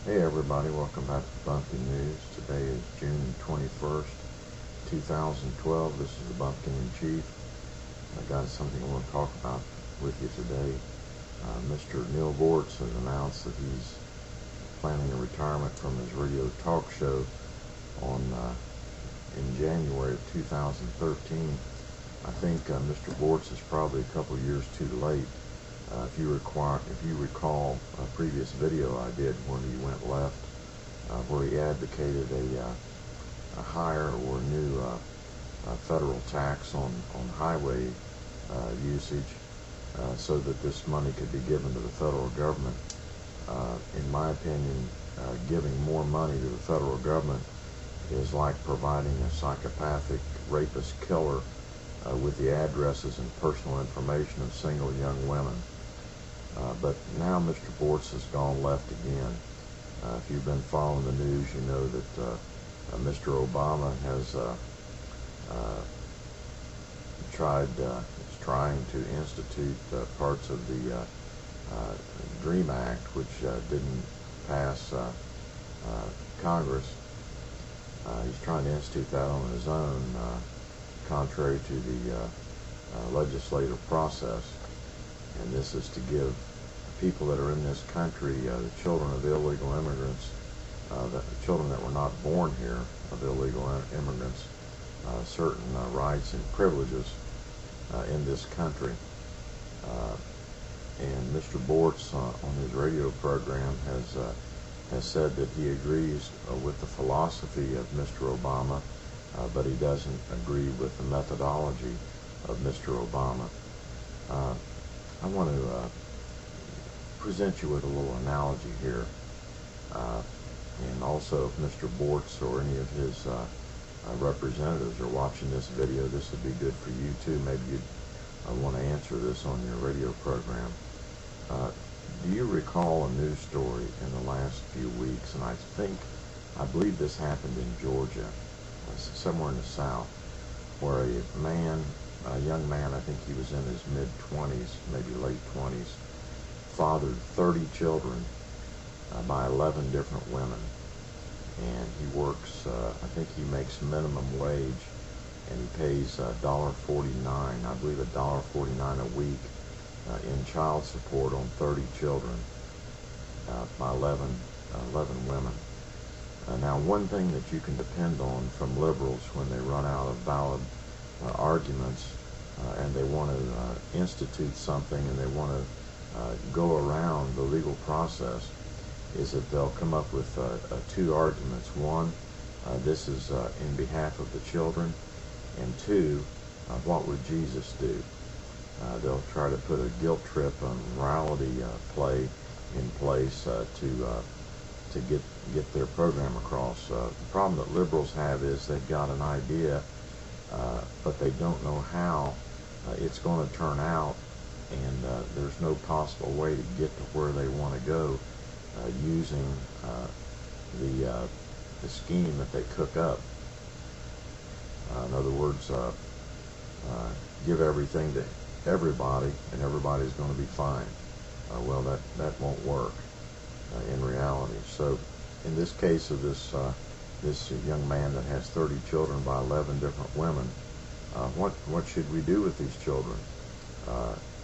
Hey everybody, welcome back to Bumpkin News. Today is June 21st, 2012. This is the Bumpkin in Chief. I got something I want to talk about with you today. Mr. Boortz has announced that he's planning a retirement from his radio talk show in January of 2013. I think Mr. Boortz is probably a couple of years too late. If you recall a previous video I did when he went left, where he advocated a higher or new federal tax on highway usage, so that this money could be given to the federal government. In my opinion, giving more money to the federal government is like providing a psychopathic rapist-killer with the addresses and personal information of single young women. But now Mr. Boortz has gone left again. If you've been following the news, you know that Mr. Obama has is trying to institute parts of the DREAM Act, which didn't pass Congress. He's trying to institute that on his own, contrary to the legislative process. And this is to give people that are in this country, the children of illegal immigrants, the children that were not born here of illegal immigrants, certain rights and privileges in this country. And Mr. Boortz on his radio program has said that he agrees with the philosophy of Mr. Obama, but he doesn't agree with the methodology of Mr. Obama. I want to present you with a little analogy here, and also if Mr. Boortz or any of his representatives are watching this video, this would be good for you too. Maybe you'd want to answer this on your radio program. Do you recall a news story in the last few weeks, and I believe this happened in Georgia, somewhere in the South, where a young man, I think he was in his mid-20s, maybe late 20s, fathered 30 children by 11 different women. And he works, I think he makes minimum wage, and he pays $1.49, I believe $1.49 a week in child support on 30 children by 11 women. Now, one thing that you can depend on from liberals when they run out of valid arguments and they want to institute something and they want to go around the legal process is that they'll come up with two arguments. One, this is in behalf of the children, and two, what would Jesus do? They'll try to put a guilt trip on morality play in place to get their program across. The problem that liberals have is they've got an idea, but they don't know how it's going to turn out, and there's no possible way to get to where they want to go using the scheme that they cook up. In other words, give everything to everybody, and everybody's going to be fine. Well, that won't work in reality. So, in this case of this young man that has 30 children by 11 different women, what should we do with these children?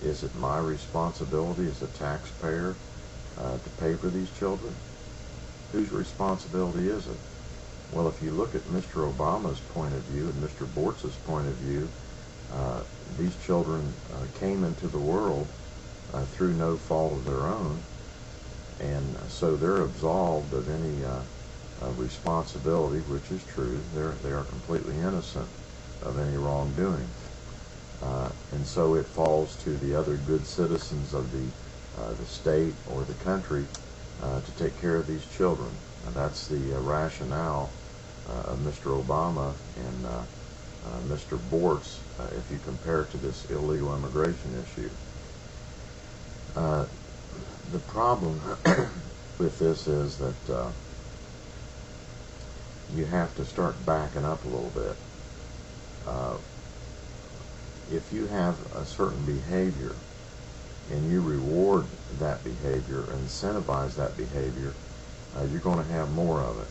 Is it my responsibility as a taxpayer to pay for these children? Whose responsibility is it? Well, if you look at Mr. Obama's point of view and Mr. Boortz's point of view, these children came into the world through no fault of their own, and so they're absolved of any responsibility, which is true. They are completely innocent of any wrongdoing, and so it falls to the other good citizens of the state or the country to take care of these children. And that's the rationale of Mr. Obama and Mr. Boortz, if you compare it to this illegal immigration issue. The problem with this is that you have to start backing up a little bit. If you have a certain behavior and you reward that behavior, incentivize that behavior, you're going to have more of it.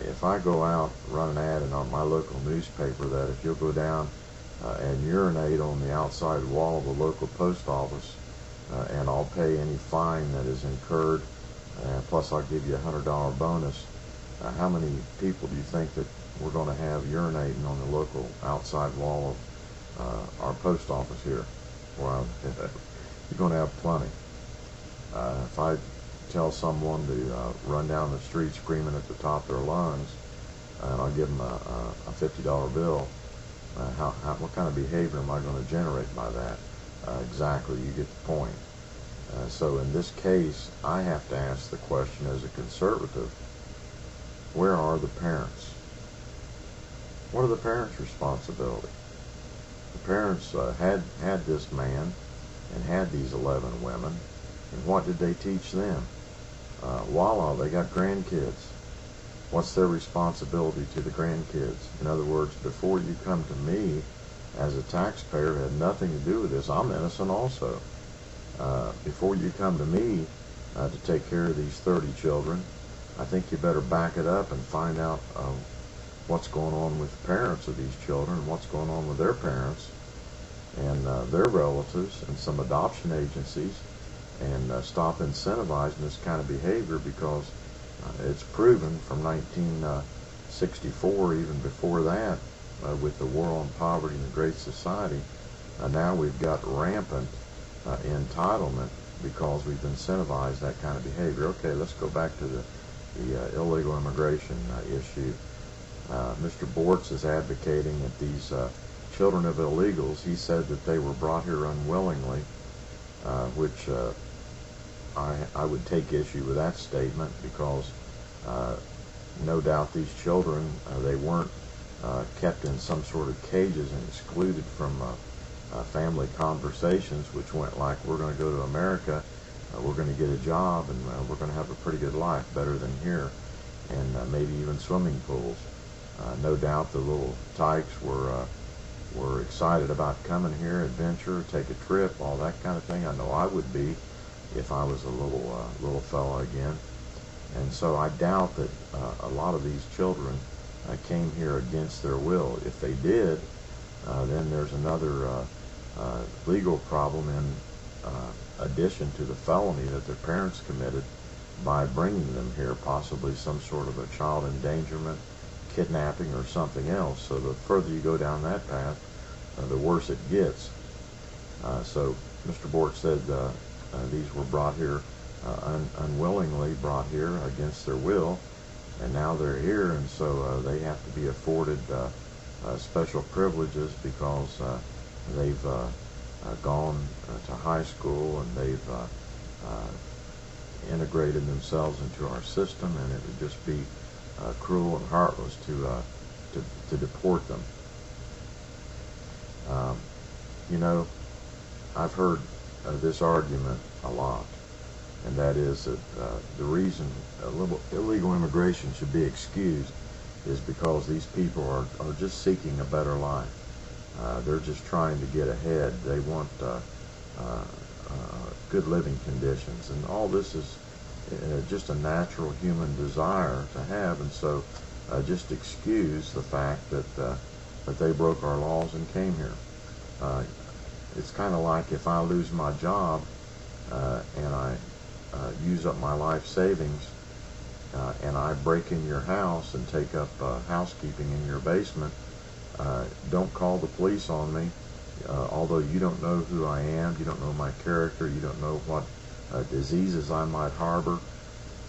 If I go out, run an ad in on my local newspaper that if you'll go down and urinate on the outside wall of the local post office, and I'll pay any fine that is incurred, plus I'll give you $100 bonus, how many people do you think that we're going to have urinating on the local outside wall of our post office here? Well, you're going to have plenty. If I tell someone to run down the street screaming at the top of their lungs, and I'll give them a $50 bill, what kind of behavior am I going to generate by that? Exactly, you get the point. So in this case, I have to ask the question as a conservative, where are the parents? What are the parents' responsibility? The parents had this man and had these 11 women, and what did they teach them? Voila, they got grandkids. What's their responsibility to the grandkids? In other words, before you come to me as a taxpayer, had nothing to do with this. I'm innocent also. Before you come to me to take care of these 30 children, I think you better back it up and find out what's going on with the parents of these children, what's going on with their parents and their relatives and some adoption agencies, and stop incentivizing this kind of behavior, because it's proven from 1964, even before that, with the war on poverty and the Great Society, now we've got rampant entitlement because we've incentivized that kind of behavior. Okay, let's go back to the illegal immigration issue. Mr. Boortz is advocating that these children of illegals, he said that they were brought here unwillingly, which I would take issue with that statement, because no doubt these children, they weren't kept in some sort of cages and excluded from family conversations, which went like, we're going to go to America, we're going to get a job, and we're going to have a pretty good life, better than here, and maybe even swimming pools. No doubt the little tykes were excited about coming here, adventure, take a trip, all that kind of thing. I know I would be if I was a little fella again. And so I doubt that a lot of these children came here against their will. If they did, then there's another legal problem in addition to the felony that their parents committed by bringing them here, possibly some sort of a child endangerment, kidnapping, or something else. So the further you go down that path, the worse it gets. So Mr. Boortz said these were brought here, unwillingly brought here against their will, and now they're here, and so they have to be afforded special privileges because they've gone to high school, and they've integrated themselves into our system, and it would just be cruel and heartless to deport them. You know, I've heard this argument a lot, and that is that the reason illegal immigration should be excused is because these people are just seeking a better life. They're just trying to get ahead. They want good living conditions, and all this is just a natural human desire to have, and so just excuse the fact that they broke our laws and came here. It's kind of like if I lose my job and I use up my life savings and I break in your house and take up housekeeping in your basement. Don't call the police on me, although you don't know who I am, you don't know my character, you don't know what diseases I might harbor,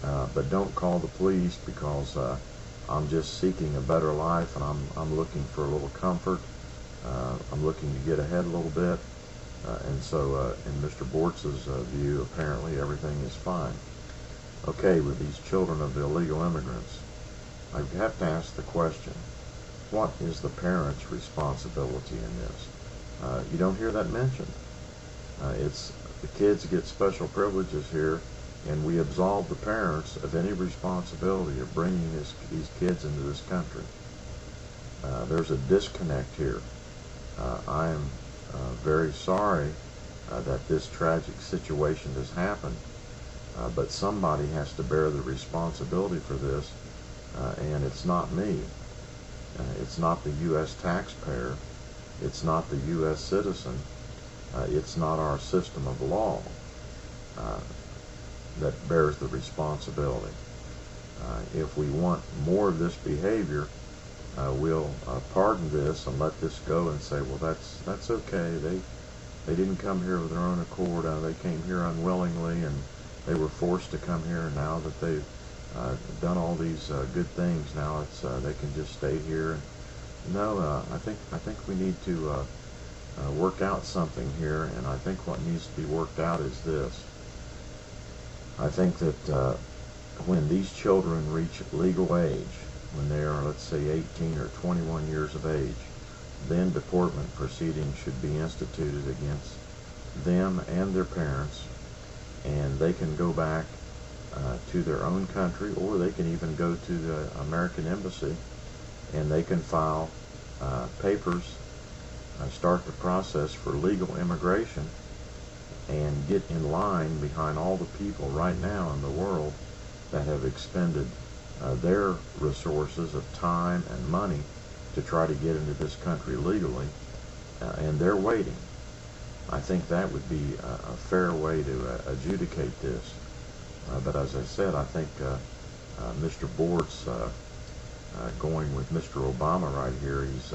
but don't call the police, because I'm just seeking a better life, and I'm looking for a little comfort. I'm looking to get ahead a little bit, and so in Mr. Boortz's view, apparently everything is fine. Okay, with these children of illegal immigrants, I have to ask the question, what is the parent's responsibility in this? You don't hear that mentioned. It's the kids get special privileges here, and we absolve the parents of any responsibility of bringing these kids into this country. There's a disconnect here. I am very sorry that this tragic situation has happened, But somebody has to bear the responsibility for this, and it's not me. It's not the U.S. taxpayer. It's not the U.S. citizen. It's not our system of law that bears the responsibility. If we want more of this behavior, we'll pardon this and let this go and say, well, that's okay. They didn't come here of their own accord. They came here unwillingly, and they were forced to come here. And now that they've done all these good things, now it's they can just stay here. No, I think we need to work out something here, and I think what needs to be worked out is this. I think that when these children reach legal age, when they are, let's say, 18 or 21 years of age, then deportment proceedings should be instituted against them and their parents, and they can go back to their own country, or they can even go to the American embassy, and they can file papers, start the process for legal immigration, and get in line behind all the people right now in the world that have expended their resources of time and money to try to get into this country legally, and they're waiting. I think that would be a fair way to adjudicate this. But as I said, I think Mr. Boortz, going with Mr. Obama right here, he's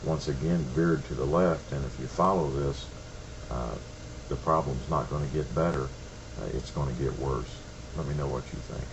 once again veered to the left, and if you follow this, the problem's not going to get better. It's going to get worse. Let me know what you think.